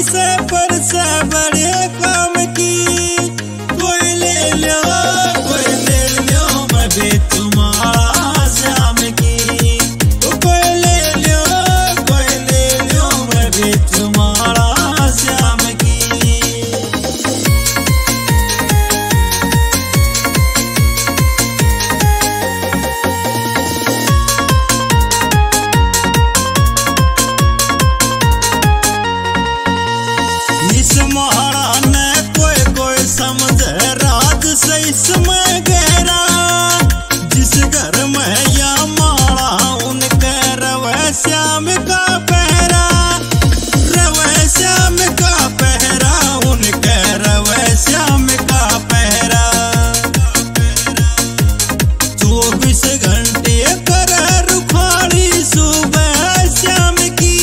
से पर से बड़े काम की। कोई ले लो मैं भी तुम्हारा श्याम की। कोई ले लो मैं भी तुम्हारा श्याम की। इस महाराने कोई समझे राज से इसमें गहरा। जिस घर में या माला उनके रवे श्याम का पहरा। रवे श्याम का पहरा उनके रवे श्याम का पहरा। 24 घंटे कर रुखाड़ी सुबह श्याम की।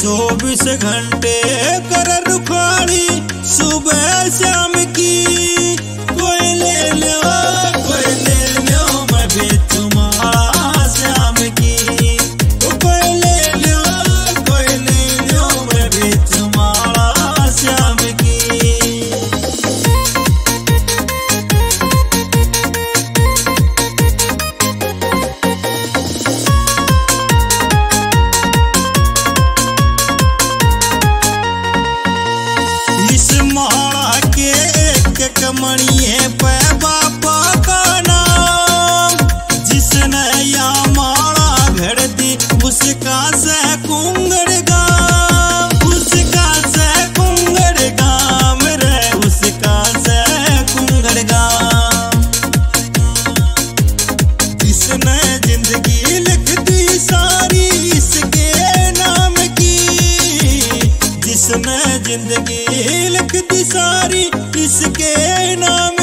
24 घंटे कर रुखाड़ी सुबह श्याम की। कोई ले लो मैं भी तुम्हारा श्याम की। कोई ले लो मैं भी तुम्हारा श्याम की। इस माला के एक कमड़िए पे बापा का नाम। जिसने या माला घड़ दी उसका से कुंगड़ गाँव। उसका से कुंगड़ गाँव रे उसका से कुंगड़ गाँव। जिसने जिंदगी लिख दी सारी इसके नाम की। जिसने जिंदगी लिख दी सारी इसके नाम